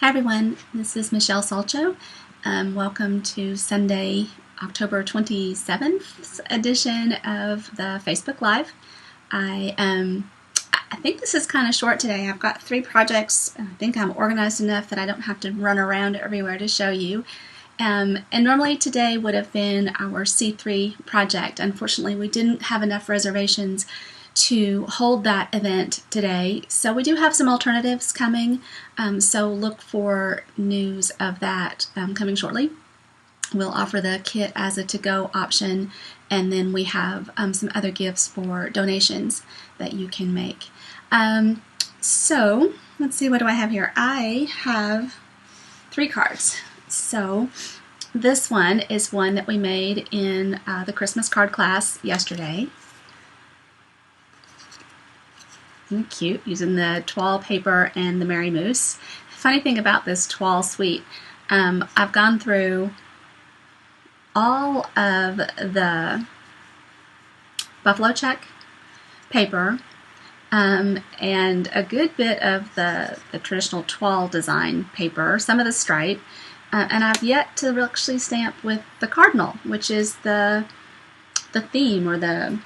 Hi everyone, this is Michelle Salcho. Welcome to Sunday, October 27th edition of the Facebook Live. I think this is kind of short today. I've got 3 projects. I think I'm organized enough that I don't have to run around everywhere to show you. And normally today would have been our C3 project. Unfortunately, we didn't have enough reservations to hold that event today. So we do have some alternatives coming. So look for news of that coming shortly. We'll offer the kit as a to-go option, and then we have some other gifts for donations that you can make. So let's see, what do I have here? I have 3 cards. So this one is one that we made in the Christmas card class yesterday. Isn't it cute? Using the toile paper and the Merry Moose. Funny thing about this toile suite, I've gone through all of the buffalo check paper and a good bit of the traditional toile design paper, some of the stripe, and I've yet to actually stamp with the cardinal, which is the theme or the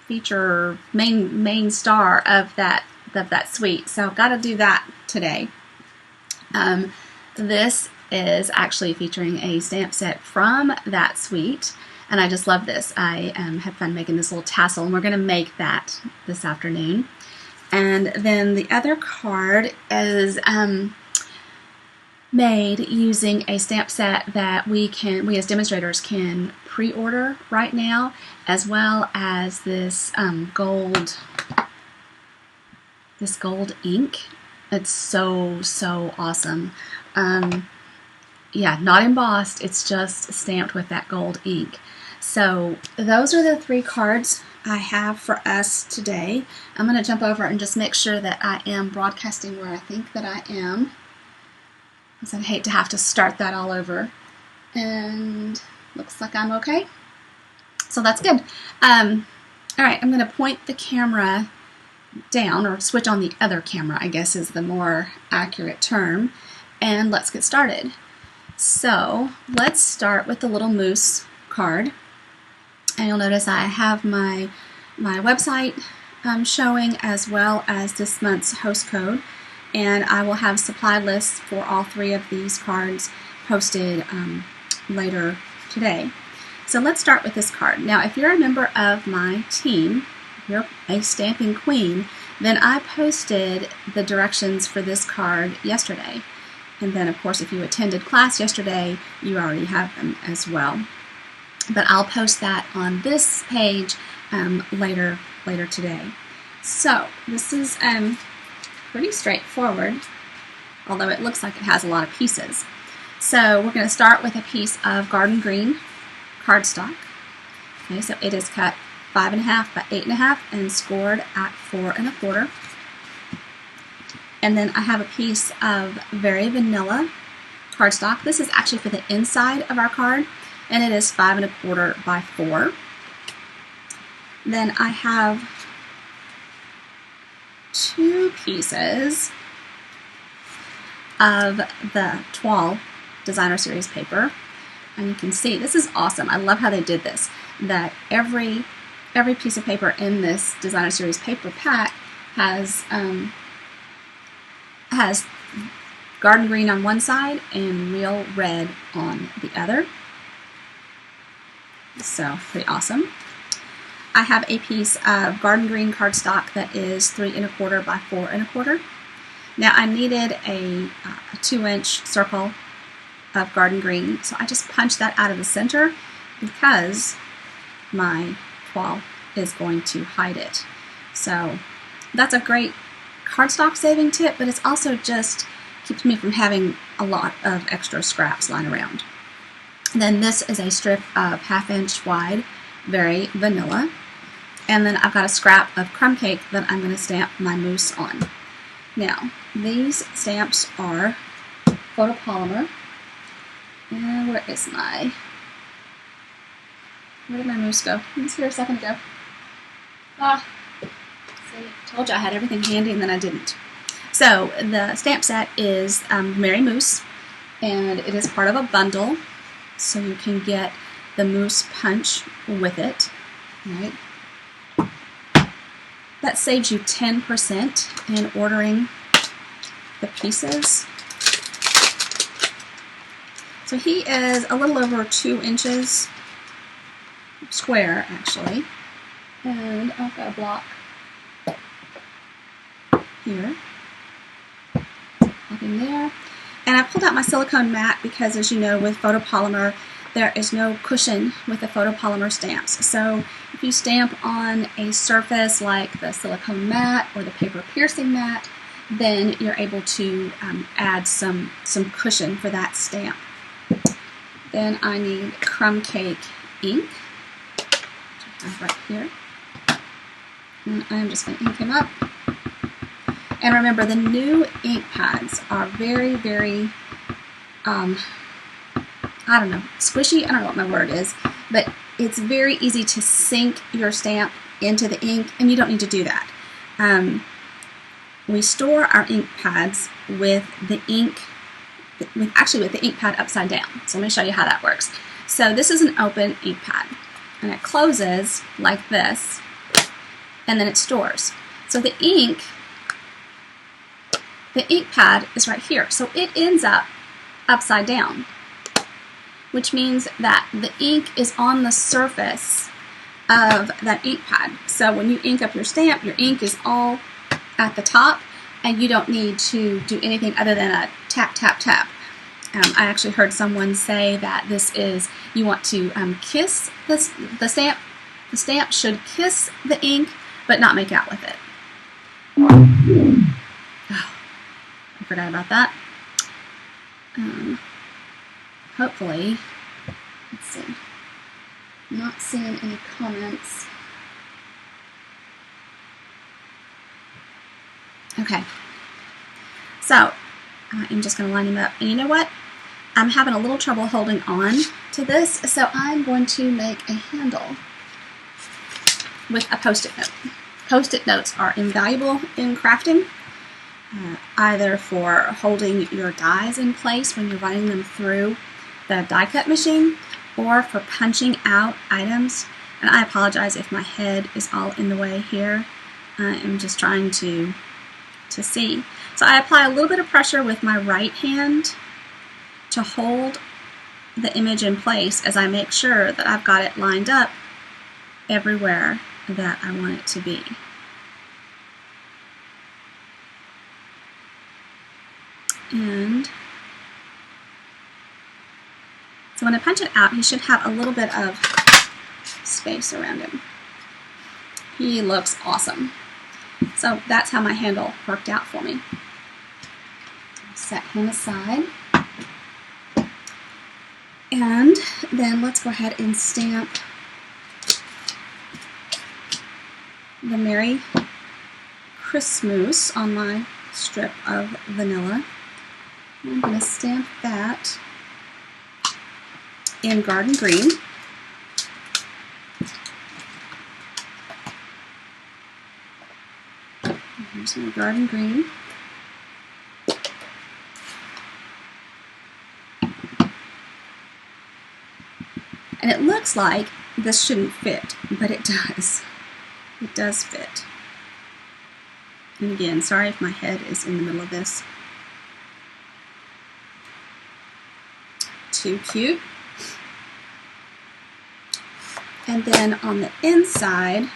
feature main star of that suite. So I've got to do that today. This is actually featuring a stamp set from that suite, and I just love this. I had fun making this little tassel, and we're going to make that this afternoon. And then the other card is made using a stamp set that we as demonstrators can pre-order right now, as well as this gold ink. It's so awesome. Yeah, not embossed, it's just stamped with that gold ink. So those are the 3 cards I have for us today. I'm going to jump over and just make sure that I am broadcasting where I think that I am, because I'd hate to have to start that all over. And looks like I'm okay. So that's good. Alright, I'm going to point the camera down, or switch on the other camera, I guess is the more accurate term, and let's get started. So let's start with the little moose card, and you'll notice I have my website showing, as well as this month's host code, and I will have supply lists for all 3 of these cards posted later today. So let's start with this card. Now, if you're a member of my team, if you're a stamping queen, then I posted the directions for this card yesterday. And then, of course, if you attended class yesterday, you already have them as well. But I'll post that on this page later today. So this is pretty straightforward, although it looks like it has a lot of pieces. So we're going to start with a piece of garden green cardstock. Okay, so it is cut 5.5 by 8.5 and scored at 4 1/4. And then I have a piece of very vanilla cardstock. This is actually for the inside of our card, and it is 5 1/4 by 4. Then I have 2 pieces of the Toile Designer Series paper, and you can see this is awesome. I love how they did this, that every piece of paper in this Designer Series paper pack has garden green on one side and real red on the other. So pretty awesome. I have a piece of garden green cardstock that is 3 1/4 by 4 1/4. Now I needed a 2-inch circle of garden green, so I just punched that out of the center because my toile is going to hide it. So that's a great cardstock saving tip, but it's also just keeps me from having a lot of extra scraps lying around. Then this is a strip of 1/2 inch wide, very vanilla. And then I've got a scrap of crumb cake that I'm going to stamp my moose on. Now, these stamps are photopolymer. And where did my moose go? He was here a second ago. See, told you I had everything handy and then I didn't. So the stamp set is Merry Moose, and it is part of a bundle, so you can get the Moose Punch with it, right? That saves you 10% in ordering the pieces. So he is a little over 2 inches square, actually, and I've got a block here, in there. And I pulled out my silicone mat because, as you know, with photopolymer, there is no cushion with the photopolymer stamps. So if you stamp on a surface like the silicone mat or the paper piercing mat, then you're able to add some cushion for that stamp. Then I need crumb cake ink, which I have right here. And I'm just going to ink him up. And remember, the new ink pads are very, very, I don't know, squishy. I don't know what my word is, but it's very easy to sink your stamp into the ink, and you don't need to do that. We store our ink pads with the ink, with the ink pad upside down. So let me show you how that works. So this is an open ink pad, and it closes like this, and then it stores. So the ink pad is right here. So it ends up upside down, which means that the ink is on the surface of that ink pad. So when you ink up your stamp, your ink is all at the top, and you don't need to do anything other than a tap, tap, tap. I actually heard someone say that this is, you want to kiss the stamp. The stamp should kiss the ink, but not make out with it. Oh, I forgot about that. Hopefully, let's see, I'm not seeing any comments. Okay, so I'm just going to line him up. And you know what? I'm having a little trouble holding on to this, so I'm going to make a handle with a Post-it note. Post-it notes are invaluable in crafting, either for holding your dies in place when you're running them through the die cut machine, or for punching out items. And I apologize if my head is all in the way here. I am just trying to see. So I apply a little bit of pressure with my right hand to hold the image in place as I make sure that I've got it lined up everywhere that I want it to be. And so when I punch it out, he should have a little bit of space around him. He looks awesome. So that's how my handle worked out for me. Set him aside. And then let's go ahead and stamp the Merry Christmas on my strip of vanilla. I'm going to stamp that in Garden Green. Here's my Garden Green. And it looks like this shouldn't fit, but it does. It does fit. And again, sorry if my head is in the middle of this. Too cute. And then on the inside,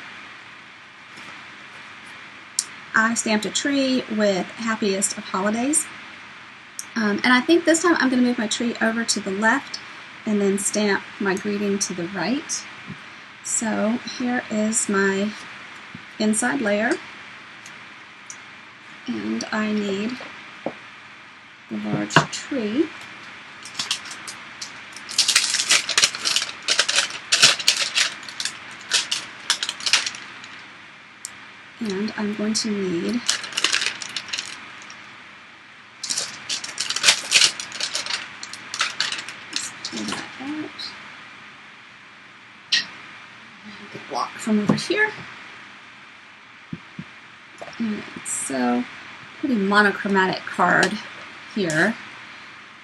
I stamped a tree with Happiest of Holidays. And I think this time I'm going to move my tree over to the left and then stamp my greeting to the right. So here is my inside layer. And I need the large tree. And I'm going to need that out. And the block from over here. And so pretty monochromatic card here.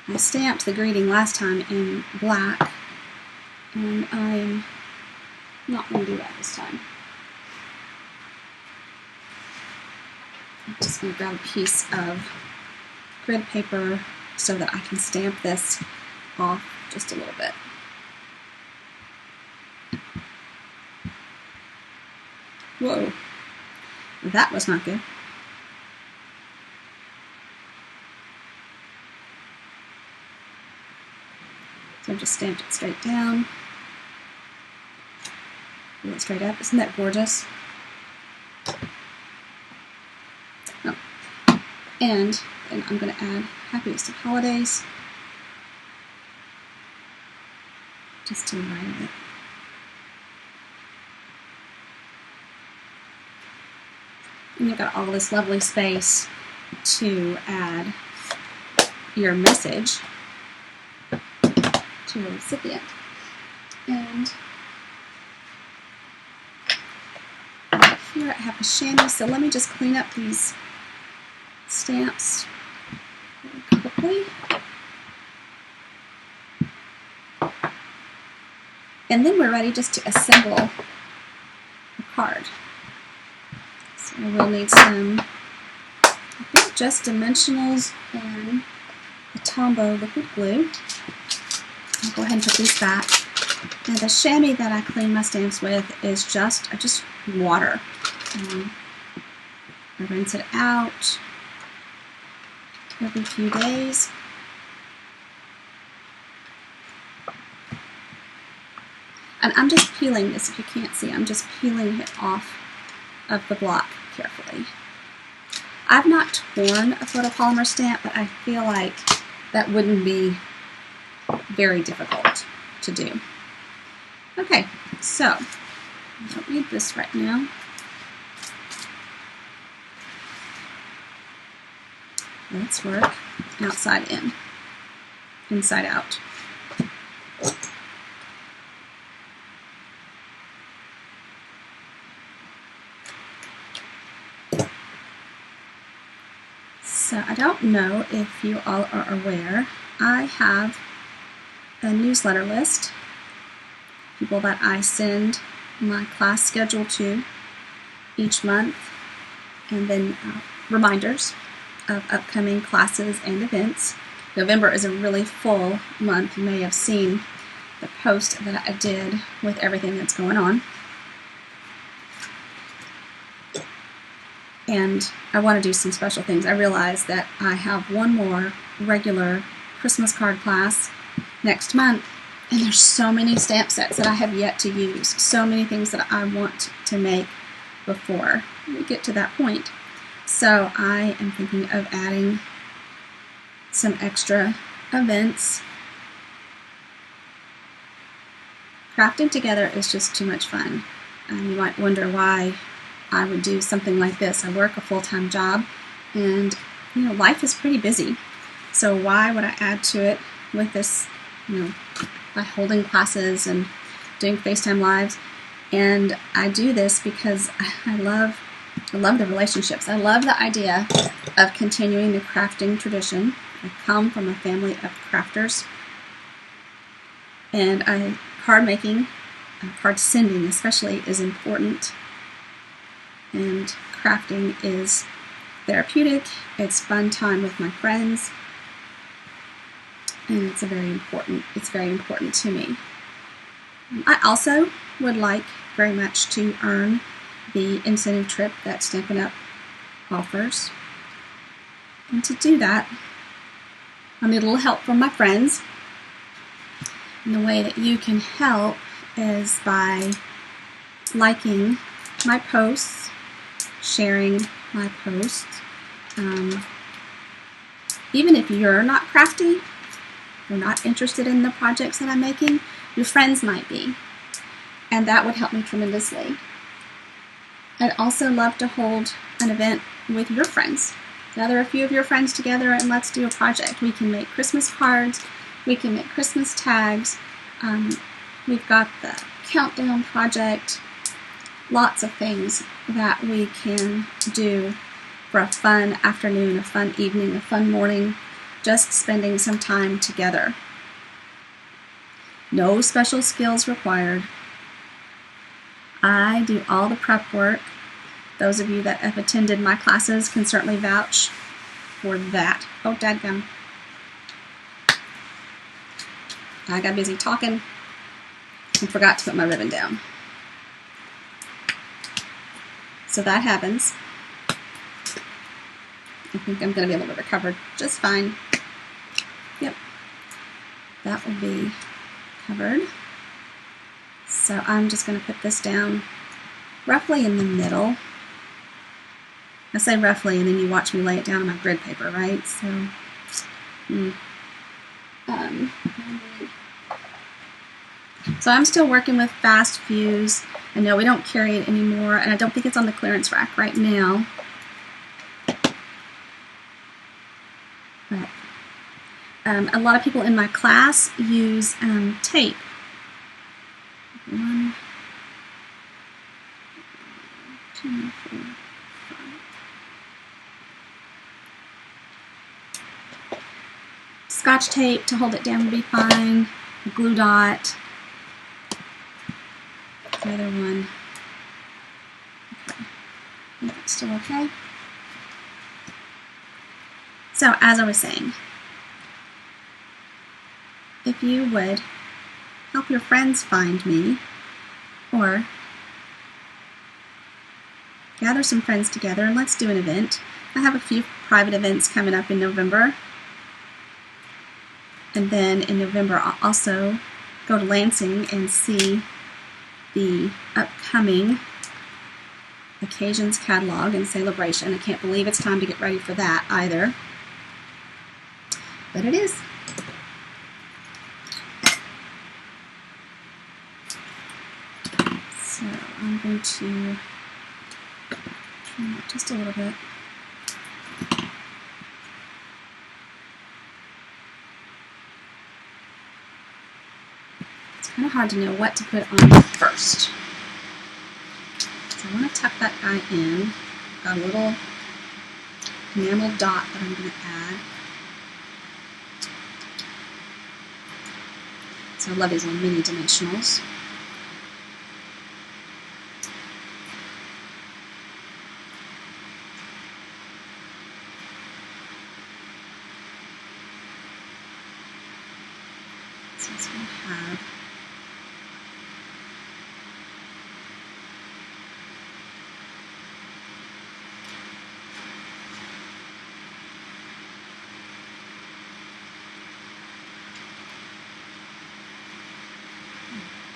I stamped the greeting last time in black, and I'm not going to do that this time. I'm just going to grab a piece of grid paper so that I can stamp this off just a little bit. Whoa, that was not good. So I've just stamped it straight down. Pull it straight up. Isn't that gorgeous? Oh. And then I'm going to add Happiest of Holidays just to the right of it. And you've got all this lovely space to add your message to your recipient. And here I have a chamois, so let me just clean up these stamps very quickly. And then we're ready just to assemble the card. So we'll need some, I think, just dimensionals and the Tombow liquid glue. I'll go ahead and put these back. Now the chamois that I clean my stamps with is just water. I rinse it out every few days. And I'm just peeling this, if you can't see, I'm just peeling it off of the block carefully. I've not torn a photopolymer stamp, but I feel like that wouldn't be very difficult to do. Okay, so I don't need this right now. Let's work outside in, inside out. So I don't know if you all are aware, I have a newsletter list, people that I send my class schedule to each month, and then reminders of upcoming classes and events. November is a really full month. You may have seen the post that I did with everything that's going on. And I want to do some special things. I realize that I have one more regular Christmas card class next month, and there's so many stamp sets that I have yet to use, so many things that I want to make before we get to that point. So I am thinking of adding some extra events. Crafting together is just too much fun. You might wonder why I would do something like this. I work a full-time job, and life is pretty busy. So why would I add to it with this, by holding classes and doing FaceTime Lives? And I do this because I love the relationships. I love the idea of continuing the crafting tradition. I come from a family of crafters, and card making, card sending especially, is important. And crafting is therapeutic. It's fun time with my friends, and it's very important to me. I also would like very much to earn the incentive trip that Stampin' Up! Offers. And to do that, I need a little help from my friends. And the way that you can help is by liking my posts, sharing my posts. Even if you're not crafty, you're not interested in the projects that I'm making, your friends might be. And that would help me tremendously. I'd also love to hold an event with your friends. Gather a few of your friends together and let's do a project. We can make Christmas cards, we can make Christmas tags, we've got the countdown project, lots of things that we can do for a fun afternoon, a fun evening, a fun morning, just spending some time together. No special skills required. I do all the prep work. Those of you that have attended my classes can certainly vouch for that. Oh, dadgum. I got busy talking and forgot to put my ribbon down. So that happens. I think I'm going to be able to recover just fine. Yep. That will be covered. So I'm just going to put this down roughly in the middle. I say roughly, and then you watch me lay it down on my grid paper, right? So, so I'm still working with fast fuse. I know we don't carry it anymore, and I don't think it's on the clearance rack right now. But a lot of people in my class use tape. 1, 2, 4, 5. Scotch tape to hold it down would be fine. A glue dot. The other one. Okay. I think that's still okay. So, as I was saying, if you would help your friends find me, or gather some friends together and let's do an event. I have a few private events coming up in November. And then in November, I'll also go to Lansing and see the upcoming Occasions catalog and celebration. I can't believe it's time to get ready for that either. But it is. So I'm going to trim it just a little bit. It's kind of hard to know what to put on first. So I want to tuck that guy in. Got a little enamel dot that I'm going to add. So I love these little mini dimensionals. So it's going to have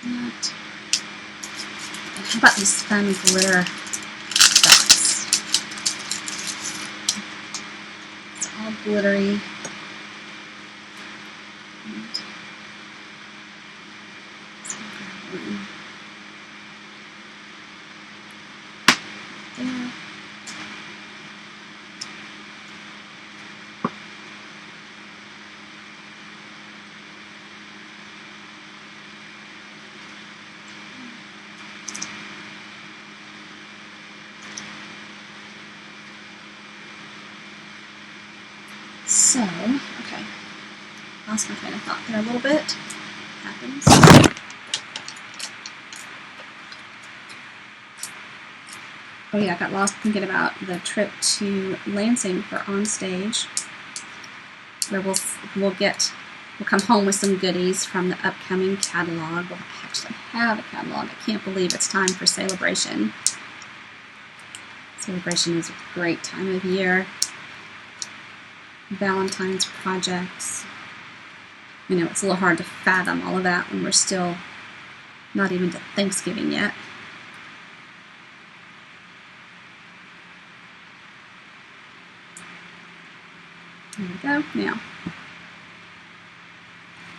that. And how about these fun glitter dots? It's all glittery. There. So, okay, lost my train of thought there a little bit. Happens. Oh yeah, I got lost thinking about the trip to Lansing for Onstage, where we'll come home with some goodies from the upcoming catalog. We'll actually have a catalog. I can't believe it's time for Celebration. Celebration is a great time of year. Valentine's projects. You know, it's a little hard to fathom all of that when we're still not even to Thanksgiving yet. There we go. Now,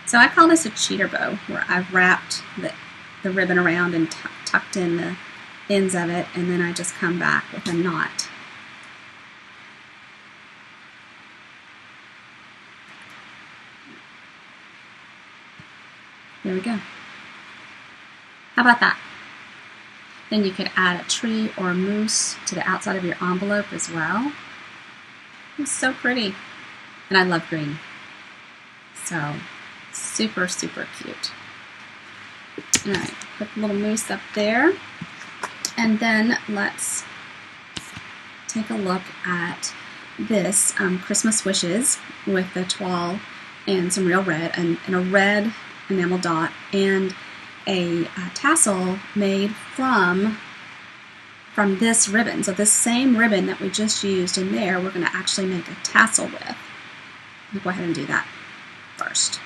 so I call this a cheater bow, where I've wrapped the ribbon around and tucked in the ends of it, and then I just come back with a knot. There we go. How about that? Then you could add a tree or a moose to the outside of your envelope as well. It's so pretty. And I love green. So super, super cute. All right, put the little moose up there. And then let's take a look at this Christmas Wishes with the toile and some real red and a red enamel dot and a tassel made from this ribbon. So this same ribbon that we just used in there, we're going to actually make a tassel with. I'll go ahead and do that first.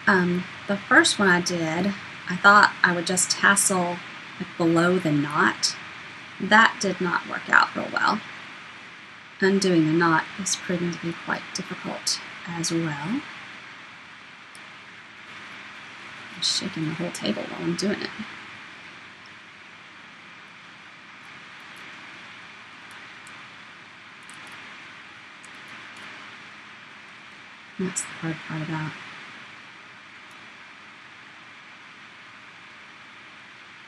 The first one I did, I thought I would just tassel like below the knot. That did not work out real well. Undoing the knot is proving to be quite difficult as well. I'm shaking the whole table while I'm doing it. That's the hard part about.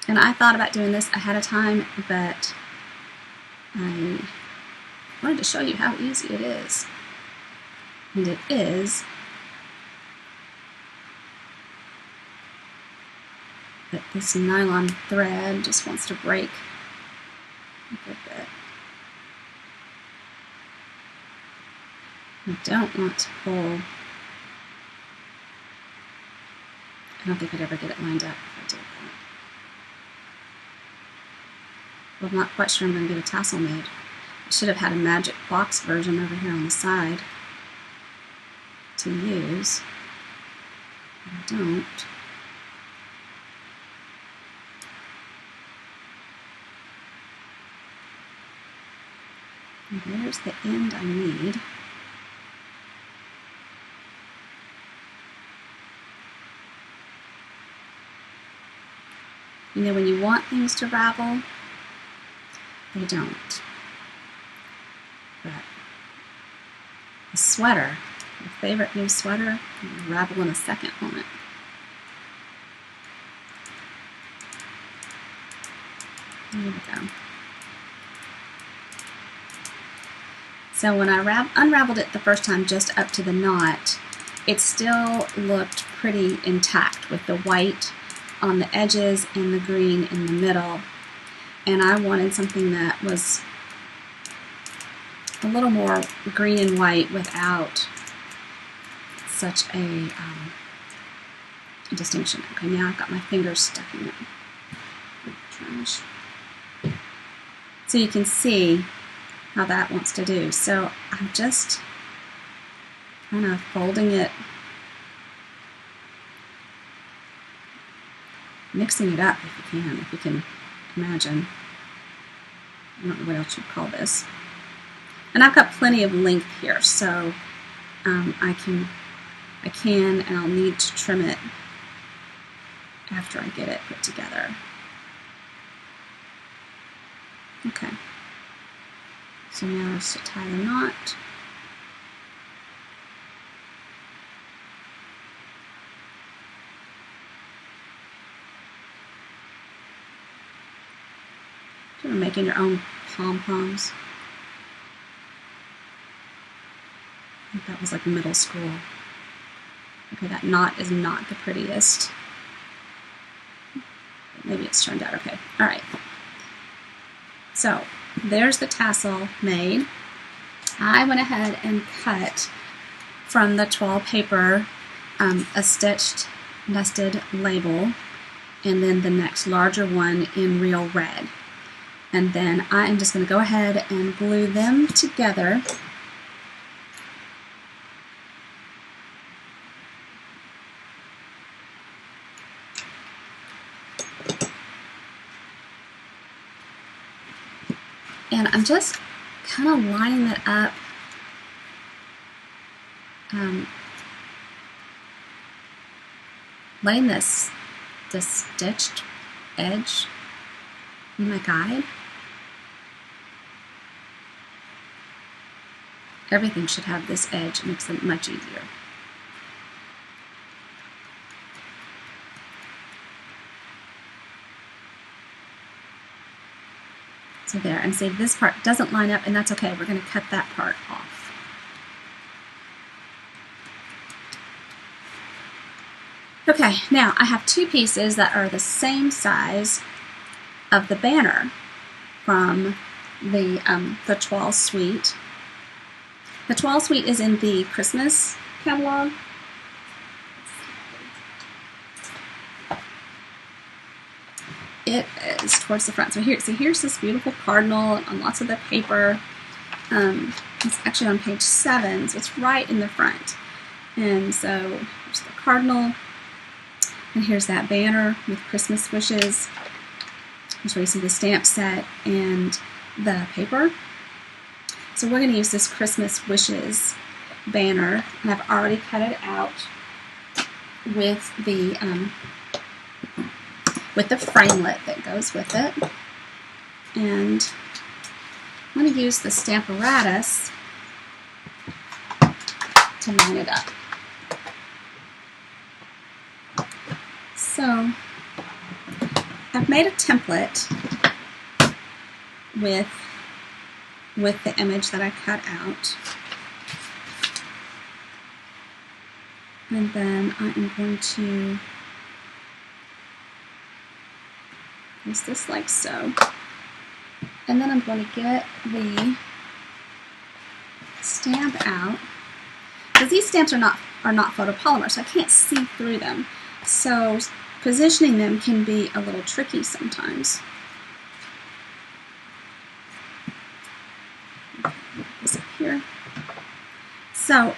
And I thought about doing this ahead of time, but I wanted to show you how easy it is. And it is. But this nylon thread just wants to break a good bit. I don't want to pull. I don't think I'd ever get it lined up if I did that. Well, I'm not quite sure I'm going to get a tassel made. I should have had a magic box version over here on the side to use. But I don't. And there's the end I need. You know, when you want things to ravel, they don't. But a sweater, your favorite new sweater, will ravel in a second, won't it? There we go. So when I unraveled it the first time just up to the knot, it still looked pretty intact with the white on the edges and the green in the middle. And I wanted something that was a little more green and white without such a distinction. Okay, now I've got my fingers stuck in it. Trash. So you can see how that wants to do. So I'm just kind of folding it, mixing it up if you can imagine. I don't know what else you'd call this. And I've got plenty of length here, so I can and I'll need to trim it after I get it put together. Okay. So now just to tie the knot. You're making your own pom-poms. I think that was like middle school. Okay, that knot is not the prettiest. Maybe it's turned out okay. All right. So there's the tassel made. I went ahead and cut from the toile paper a stitched nested label and then the next larger one in real red. And then I am just going to go ahead and glue them together. And I'm just kind of lining that up letting this stitched edge be my guide. Everything should have this edge. It makes it much easier. So there, and see, this part doesn't line up, and that's okay. We're going to cut that part off. Okay, now I have two pieces that are the same size of the banner from the Toile Suite. The Toile Suite is in the Christmas catalog. It is towards the front. So here's this beautiful cardinal on lots of the paper. It's actually on page 7, so it's right in the front. And so here's the cardinal, and here's that banner with Christmas wishes. Here's where you see the stamp set and the paper. So we're going to use this Christmas wishes banner, and I've already cut it out with the framelit that goes with it. And I'm going to use the Stamparatus to line it up. So I've made a template with the image that I cut out. And then I am going to use this like so. And then I'm going to get the stamp out, because these stamps are not photopolymer, so I can't see through them. So positioning them can be a little tricky sometimes. This up here. So,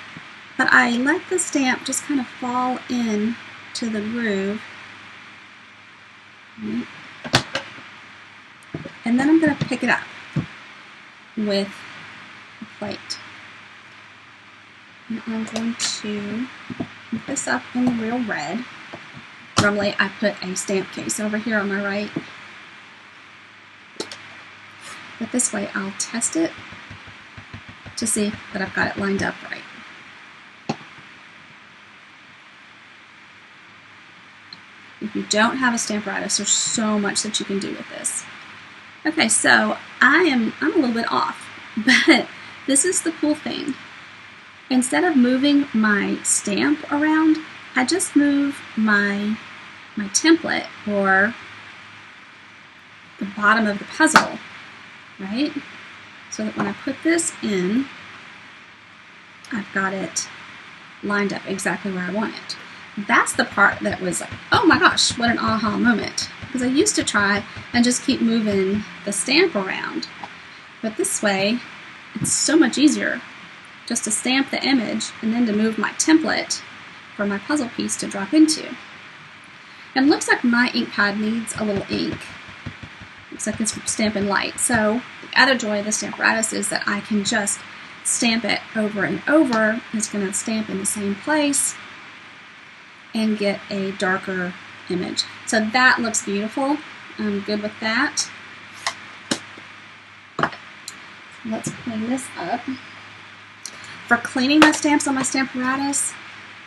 but I let the stamp just kind of fall in to the groove. Right. And then I'm going to pick it up with a plate. And I'm going to put this up in the real red. Normally I put a stamp case over here on my right. But this way I'll test it to see that I've got it lined up right. If you don't have a Stamparatus, there's so much that you can do with this. Okay, so I'm a little bit off, but this is the cool thing. Instead of moving my stamp around, I just move my template, or the bottom of the puzzle, right? So that when I put this in, I've got it lined up exactly where I want it. That's the part that was like, oh my gosh, what an aha moment. Because I used to try and just keep moving the stamp around. But this way, it's so much easier just to stamp the image and then to move my template for my puzzle piece to drop into. And it looks like my ink pad needs a little ink. Looks like it's Stampin' Light. So the other joy of the Stamparatus is that I can just stamp it over and over. It's going to stamp in the same place and get a darker image. So that looks beautiful. I'm good with that. Let's clean this up. For cleaning my stamps on my Stamparatus,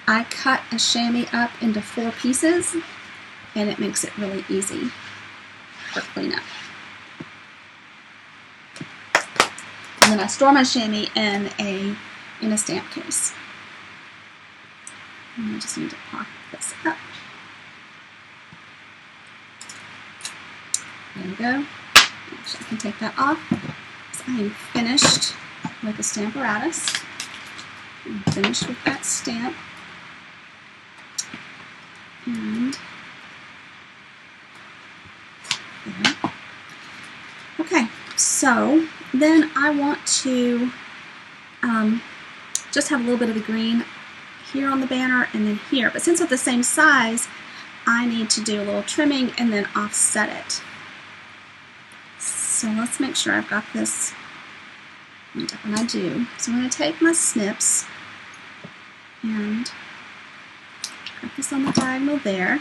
I cut a chamois up into 4 pieces, and it makes it really easy for cleanup. And then I store my chamois in a stamp case. And I just need to pop this up. There we go. Actually, I can take that off. So I am finished with the Stamparatus. I'm finished with that stamp. And there. Okay, so then I want to just have a little bit of the green here on the banner and then here. But since it's the same size, I need to do a little trimming and then offset it. So let's make sure I've got this lined up, and I do. So I'm going to take my snips and cut this on the diagonal there.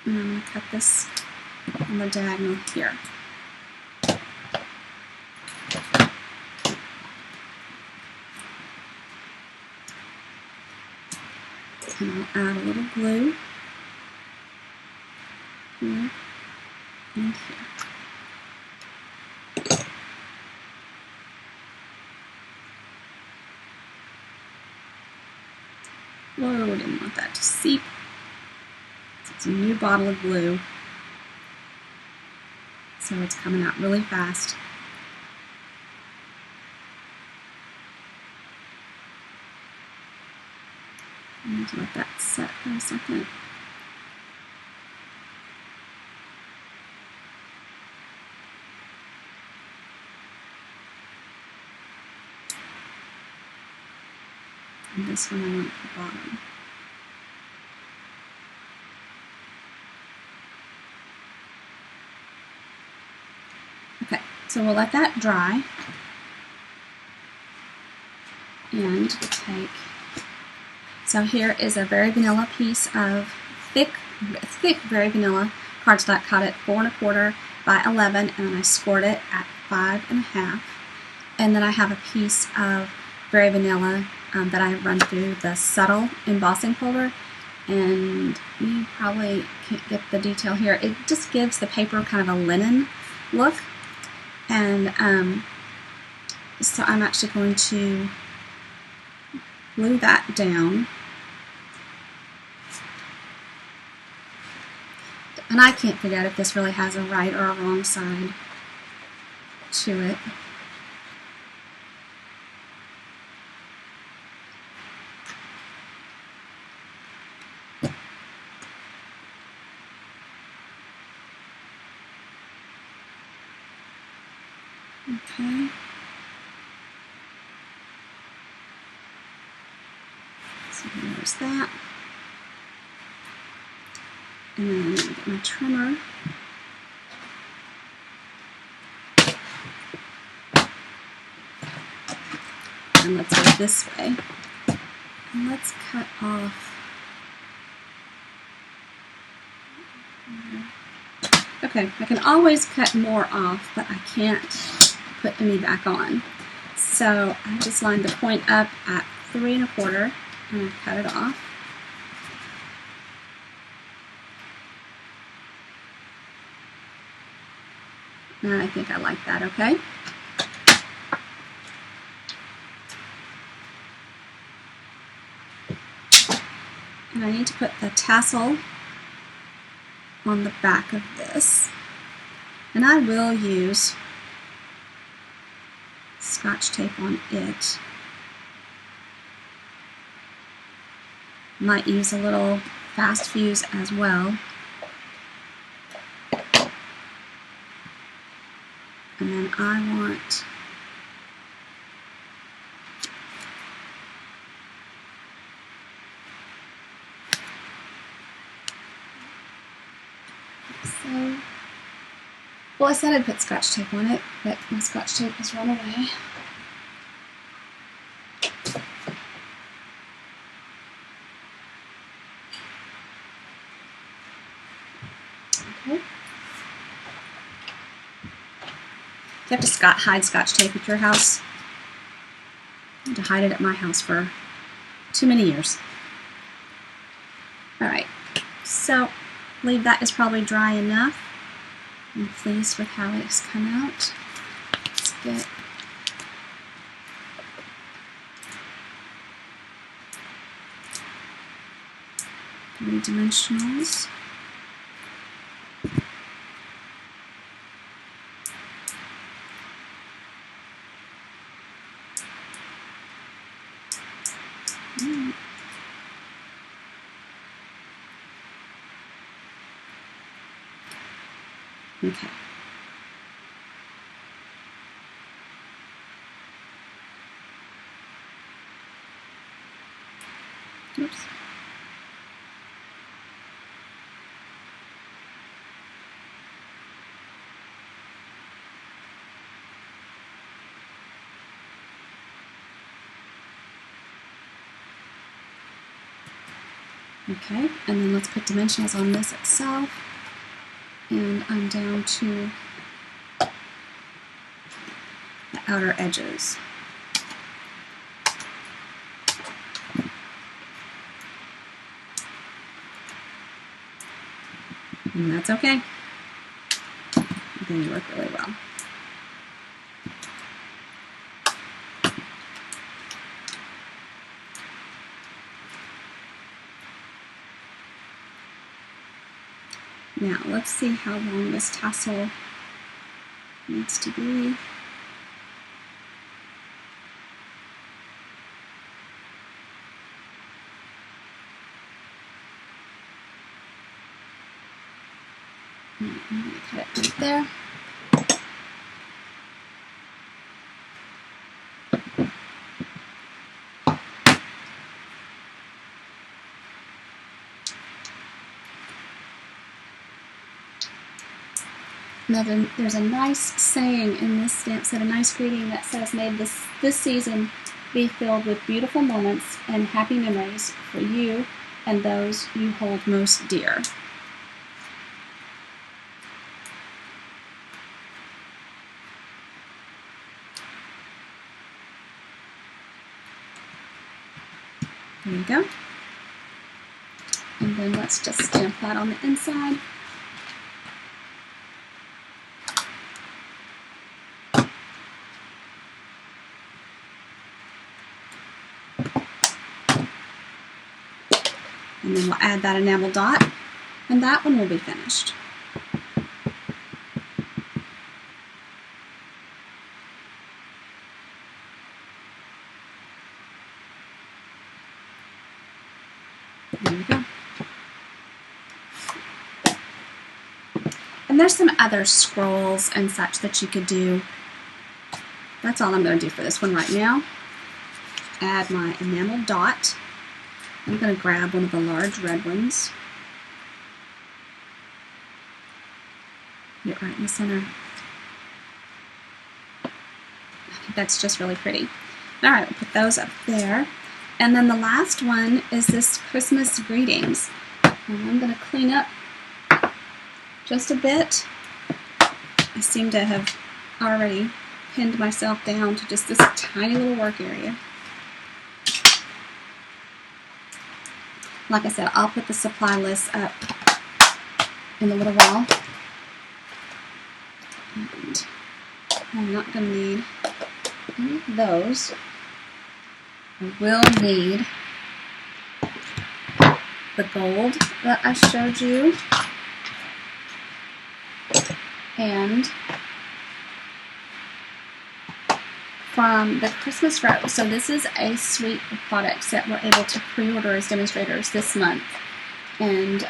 And I'm going to cut this on the diagonal here. And I'll add a little glue here. and here. Whoa, didn't want that to seep. It's a new bottle of glue, so it's coming out really fast. I need to let that set for a second. And this one I want at the bottom. Okay, so we'll let that dry. And we'll take, so here is a Very Vanilla piece of thick Very Vanilla cardstock cut at 4 1/4 by 11, and then I scored it at 5 1/2. And then I have a piece of Very Vanilla that I run through the subtle embossing folder, and you probably can't get the detail here. It just gives the paper kind of a linen look, and so I'm actually going to glue that down. And I can't figure out if this really has a right or a wrong side to it. Okay. So there's that. And then I'm going to get my trimmer. And let's go this way. And let's cut off. Okay, I can always cut more off, but I can't put any back on. So I just lined the point up at 3 1/4 and I cut it off. And I think I like that, okay? And I need to put the tassel on the back of this. And I will use Scotch tape on it. Might use a little fast fuse as well. And then I want so, well, I said I'd put Scotch tape on it, but my Scotch tape has run away. Okay. You have to hide Scotch tape at your house. I had to hide it at my house for too many years. Alright, so I believe that is probably dry enough. I'm pleased with how it's come out. Let's get three-dimensionals. Okay. Oops. Okay, and then let's put dimensionals on this itself. And I'm down to the outer edges. And that's okay. they work really well. Now let's see how long this tassel needs to be. I'm going to cut it right there. Now there's a nice saying in this stamp set, a nice greeting that says, "May this season be filled with beautiful moments and happy memories for you and those you hold most dear." There you go. And then let's just stamp that on the inside. And then we'll add that enamel dot, and that one will be finished. There we go. And there's some other scrolls and such that you could do. That's all I'm going to do for this one right now. Add my enamel dot. I'm going to grab one of the large red ones. Get it right in the center. I think that's just really pretty. All right, we'll put those up there. And then the last one is this Christmas greetings. And I'm going to clean up just a bit. I seem to have already pinned myself down to just this tiny little work area. Like I said, I'll put the supply list up in a little while. And I'm not going to need any of those. I will need the gold that I showed you, and from the Christmas Rose. So this is a suite of products that we're able to pre-order as demonstrators this month. And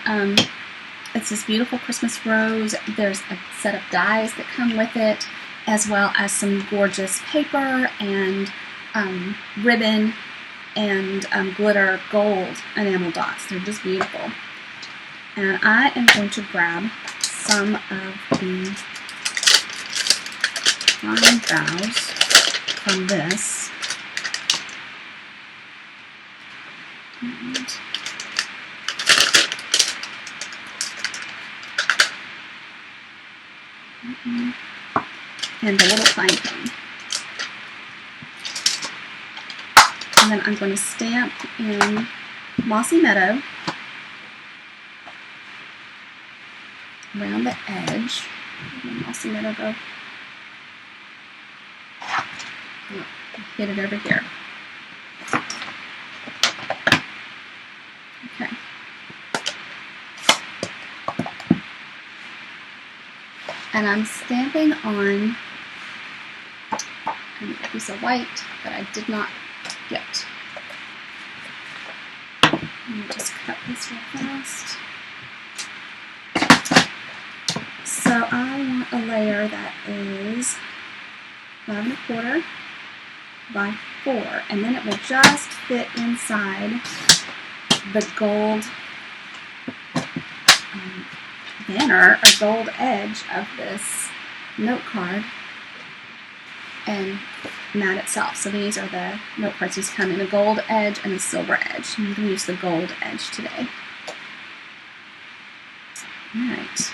it's this beautiful Christmas rose. There's a set of dies that come with it, as well as some gorgeous paper and ribbon and glitter gold enamel dots. They're just beautiful. And I am going to grab some of the fine boughs from this. And the little pine cone. And then I'm going to stamp in Mossy Meadow around the edge. Where did Mossy Meadow go? Oh, hit it over here. Okay. And I'm stamping on a piece of white that I did not get. Let me just cut this real fast. So I want a layer that is 5¼ by 4, and then it will just fit inside the gold banner or gold edge of this note card and mat itself. So these are the note cards. These come in a gold edge and a silver edge. I'm going to use the gold edge today. Alright.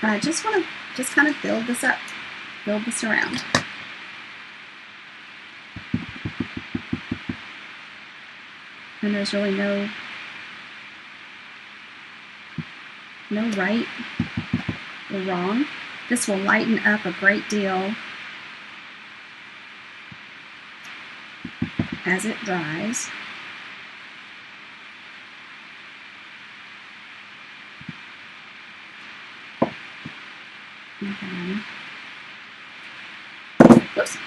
I just want to kind of build this up, build this around. and there's really no right or wrong. This will lighten up a great deal as it dries. And then, whoops.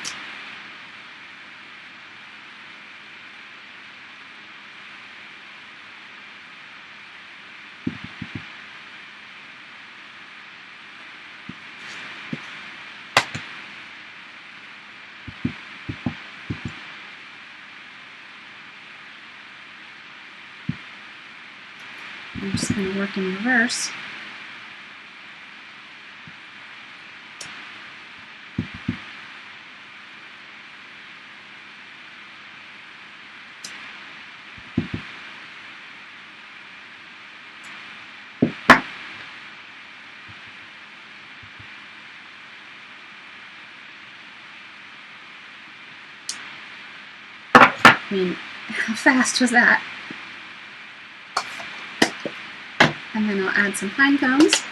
I'm just going to work in reverse. I mean, how fast was that? And then I'll add some pine cones.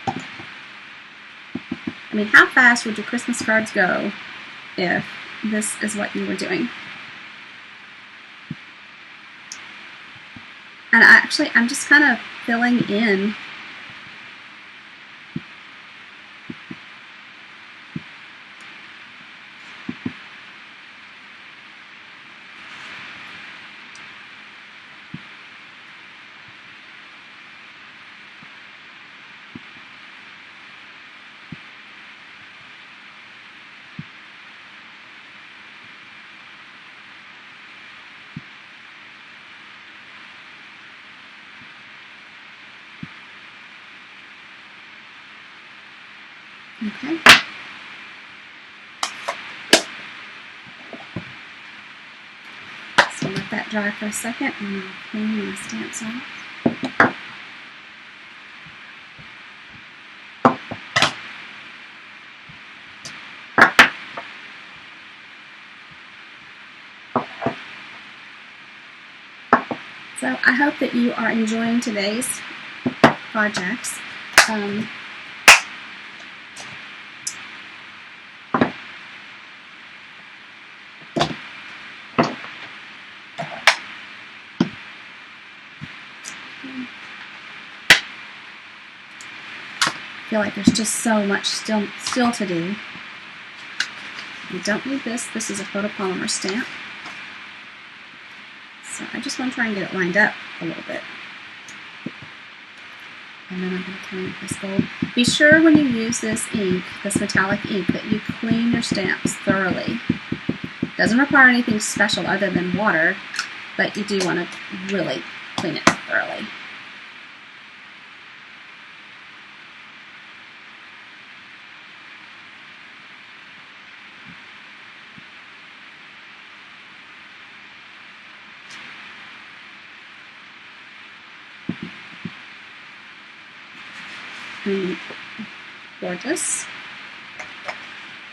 I mean, how fast would your Christmas cards go if this is what you were doing? And I'm just kind of filling in . Okay. So let that dry for a second and I'll clean my stamps off. So I hope that you are enjoying today's projects. I feel like there's just so much still to do. You don't need this. This is a photopolymer stamp. So I just want to try and get it lined up a little bit. And then I'm going to come in with this gold. Be sure when you use this ink, this metallic ink, that you clean your stamps thoroughly. It doesn't require anything special other than water, but you do want to really clean it thoroughly. Gorgeous.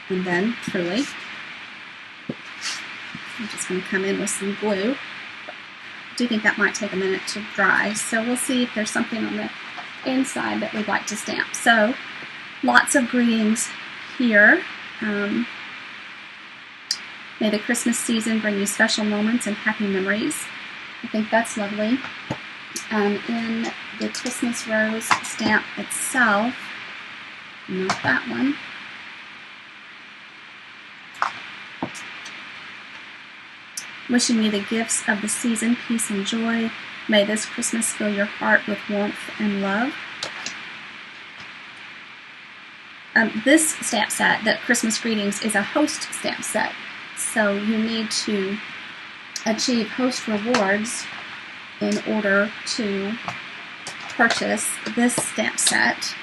And then, truly, I'm just going to come in with some glue. I do think that might take a minute to dry, so we'll see if there's something on the inside that we'd like to stamp. So, lots of greetings here. May the Christmas season bring you special moments and happy memories. I think that's lovely. In the Christmas rose stamp itself, not that one. Wishing you the gifts of the season, peace and joy. May this Christmas fill your heart with warmth and love. This stamp set, the Christmas Greetings, is a host stamp set. So you need to achieve host rewards in order to purchase this stamp set.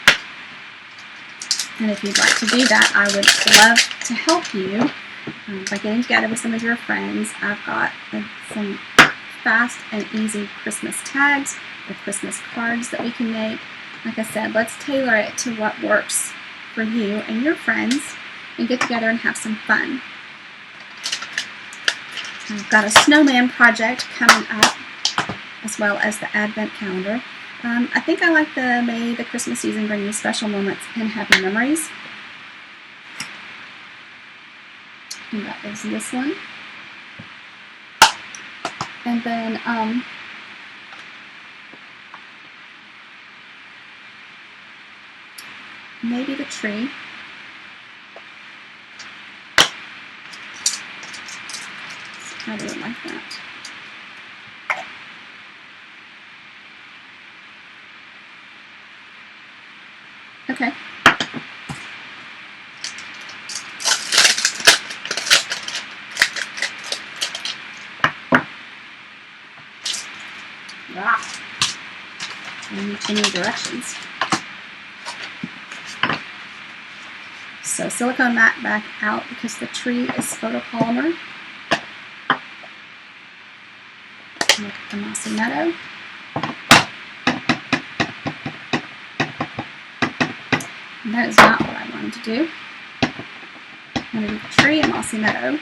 And if you'd like to do that, I would love to help you by getting together with some of your friends. I've got some fast and easy Christmas tags or Christmas cards that we can make. Like I said, let's tailor it to what works for you and your friends and get together and have some fun. I've got a snowman project coming up, as well as the Advent calendar. I think I like the May the Christmas season bring you special moments and happy memories. And that is this one. And then maybe the tree. I really like that. Okay. Wow. I need to new directions. So silicone mat back out because the tree is photopolymer. Look at the mossy meadow. And that is not what I wanted to do. I'm going to do the tree and mossy meadow.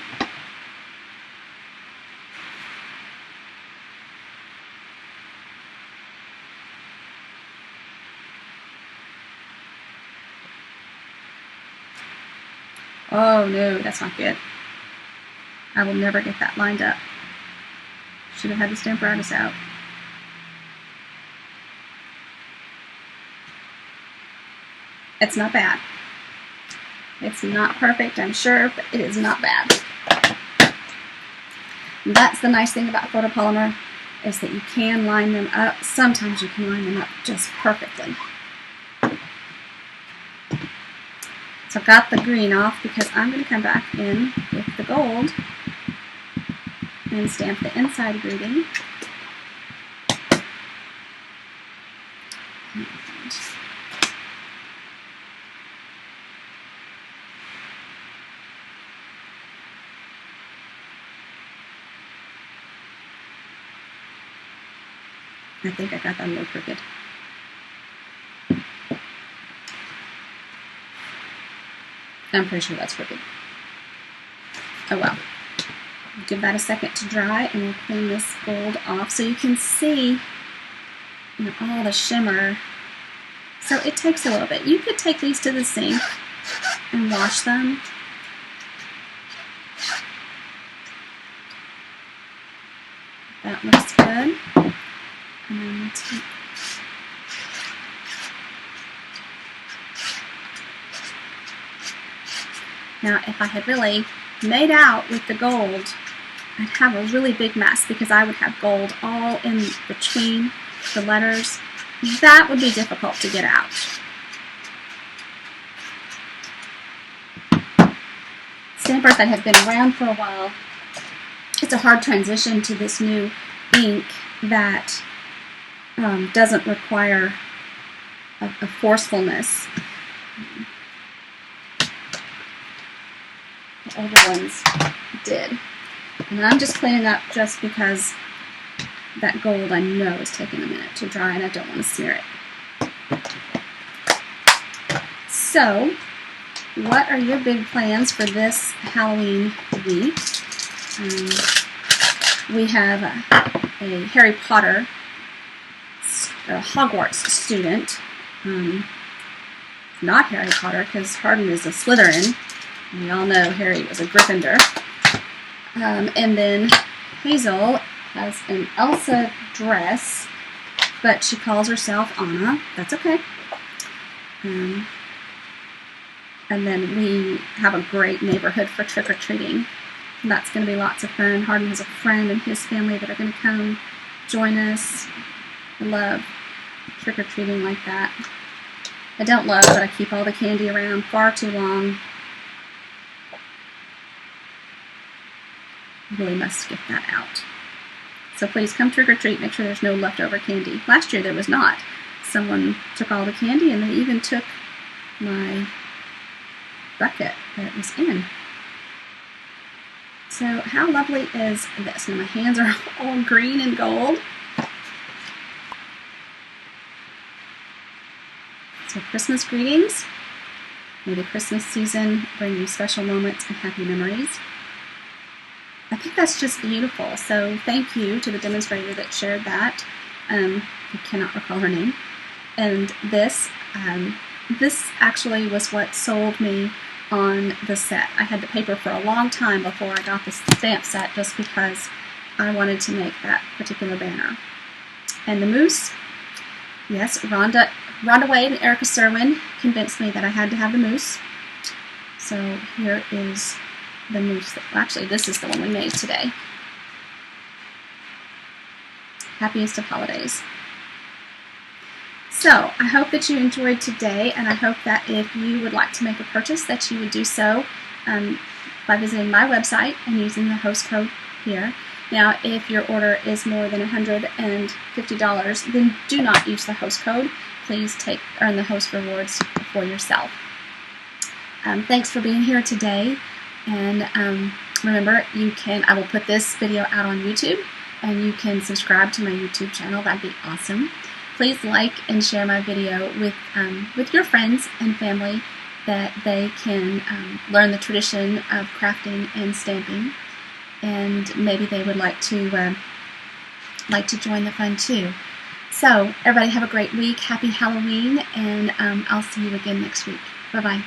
Oh no, that's not good. I will never get that lined up. Should have had the stamper artist out. It's not bad. It's not perfect, I'm sure, but it is not bad. And that's the nice thing about photopolymer, is that you can line them up. Sometimes you can line them up just perfectly. So I've got the green off because I'm going to come back in with the gold and stamp the inside greeting. I think I got that a little crooked. I'm pretty sure that's crooked. Oh well. Give that a second to dry and we'll clean this gold off so you can see, you know, all the shimmer. So it takes a little bit. You could take these to the sink and wash them. That looks good. And now, if I had really made out with the gold, I'd have a really big mess because I would have gold all in between the letters. That would be difficult to get out. Stampers that have been around for a while, it's a hard transition to this new ink that doesn't require a forcefulness. The older ones did. And I'm just cleaning up just because that gold I know is taking a minute to dry and I don't want to smear it. So, what are your big plans for this Halloween week? We have a Harry Potter, a Hogwarts student. Not Harry Potter, because Hardin is a Slytherin. We all know Harry was a Gryffindor. And then Hazel has an Elsa dress, but she calls herself Anna. That's okay. And then we have a great neighborhood for trick-or-treating. That's going to be lots of fun. Hardin has a friend and his family that are going to come join us. I love trick-or-treating like that. I don't love that I keep all the candy around far too long. Really must get that out. So please come trick-or-treat. Make sure there's no leftover candy. Last year there was not. Someone took all the candy and they even took my bucket that it was in. So how lovely is this? Now my hands are all green and gold. So Christmas greetings. May the Christmas season bring you special moments and happy memories. I think that's just beautiful. So thank you to the demonstrator that shared that. I cannot recall her name. And this actually was what sold me on the set. I had the paper for a long time before I got the stamp set, just because I wanted to make that particular banner. And the moose, yes, Rhonda Wade and Erica Serwin convinced me that I had to have the moose. So here is the moose. Actually, this is the one we made today. Happiest of holidays. So I hope that you enjoyed today, and I hope that if you would like to make a purchase, that you would do so by visiting my website and using the host code here. Now, if your order is more than $150, then do not use the host code. Please earn the host rewards for yourself. Thanks for being here today, and remember, I will put this video out on YouTube, and you can subscribe to my YouTube channel. That'd be awesome. Please like and share my video with your friends and family, that they can learn the tradition of crafting and stamping, and maybe they would like to join the fun too. So everybody have a great week. Happy Halloween, and I'll see you again next week. Bye-bye.